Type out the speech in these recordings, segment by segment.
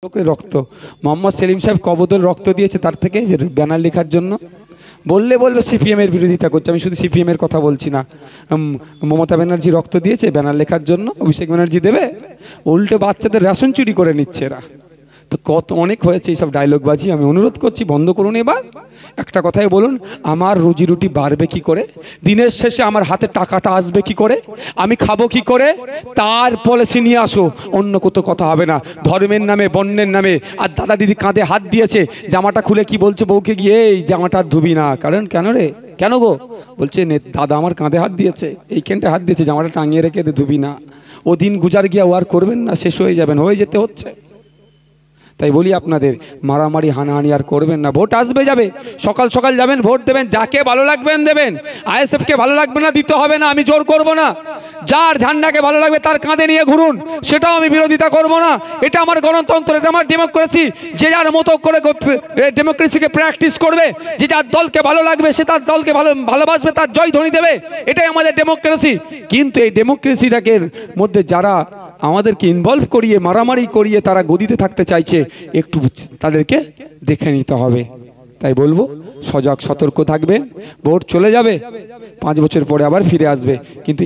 রক্ত মোহাম্মদ সেলিম সাহেব কবদল রক্ত দিয়েছে তার থেকে ব্যানার লেখার জন্য। বললে বলবে সিপিএম এর বিরোধিতা করছে, আমি শুধু সিপিএম এর কথা বলছি না। মমতা ব্যানার্জি রক্ত দিয়েছে ব্যানার লেখার জন্য, অভিষেক ব্যানার্জি দেবে। উল্টে বাচ্চাদের রেশন চুরি করে নিচ্ছে এরা। তো কত অনেক হয়েছে এইসব ডায়লগবাজি, আমি অনুরোধ করছি বন্ধ করুন। এবার একটা কথাই বলুন, আমার রুজি রুটি বাড়বে কি করে, দিনের শেষে আমার হাতে টাকাটা আসবে কি করে, আমি খাবো কি করে, তার পলিসি নিয়ে আসো, অন্য কোথাও কথা হবে না। ধর্মের নামে বর্ণের নামে। আর দাদা দিদি কাঁধে হাত দিয়েছে, জামাটা খুলে কি বলছে বউকে গিয়ে, এই জামাটা ধুবি না। কারণ কেন রে, কেন গো? বলছে দাদা আমার কাঁধে হাত দিয়েছে, এইখানটা হাত দিয়েছে, জামাটা টাঙিয়ে রেখে ধুবি না। ও দিন গুজার গিয়া ও আর করবেন না, শেষ হয়ে যাবেন, হয়ে যেতে হচ্ছে। তাই বলি আপনাদের, মারামারি হানাহানি আর করবেন না। ভোট আসবে যাবে, সকাল সকাল যাবেন ভোট দেবেন, যাকে ভালো লাগবেন দেবেন। আইএসএফকে ভালো লাগবে না, দিতে হবে না, আমি জোর করব না। যার ঝান্ডাকে ভালো লাগবে তার কাঁধে নিয়ে ঘুরুন, সেটাও আমি বিরোধিতা করব না। এটা আমার গণতন্ত্র, এটা আমার ডেমোক্রেসি। যে যার মতো করে ডেমোক্রেসিকে প্র্যাকটিস করবে, যে যার দলকে ভালো লাগবে সে তার দলকে ভালোবাসবে, তার জয়ধ্বনি দেবে, এটাই আমাদের ডেমোক্রেসি। কিন্তু এই ডেমোক্রেসিটাকে মধ্যে যারা আমাদেরকে ইনভলভ করিয়ে মারামারি করিয়ে তারা গদিতে থাকতে চাইছে, একটু তাদেরকে দেখে নিতে হবে। তাই বলবো সজাগ সতর্ক থাকবেন। ভোট চলে যাবে, 5 বছর পরে আবার ফিরে আসবে, কিন্তু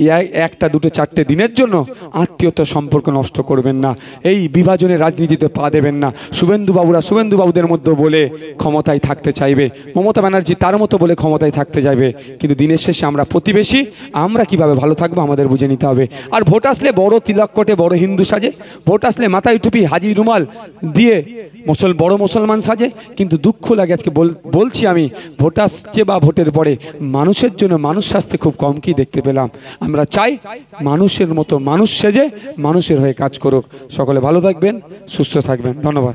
একটা দুটো চারটে দিনের জন্য আত্মীয়তার সম্পর্ক নষ্ট করবেন না। এই বিভাজনের রাজনীতিতে পা দেবেন না। শুভেন্দুবাবুদের মধ্যে বলে ক্ষমতায় থাকতে চাইবে, মমতা ব্যানার্জি তার মতো বলে ক্ষমতায় থাকতে চাইবে, কিন্তু দিনের শেষে আমরা প্রতিবেশী, আমরা কিভাবে ভালো থাকবো আমাদের বুঝে নিতে হবে। আর ভোট আসলে বড় তিলক কোটে বড় হিন্দু সাজে, ভোট আসলে মাথায় টুপি হাজি রুমাল দিয়ে বড় মুসলমান সাজে। কিন্তু দুঃখ লাগে আজকে বলছি আমি, ভোট আসছে বা ভোটের পরে মানুষের জন্য মানুষ সাজতে খুব কম কি দেখতে পেলাম। আমরা চাই মানুষের মতো মানুষ সেজে মানুষের হয়ে কাজ করুক। সকলে ভালো থাকবেন, সুস্থ থাকবেন, ধন্যবাদ।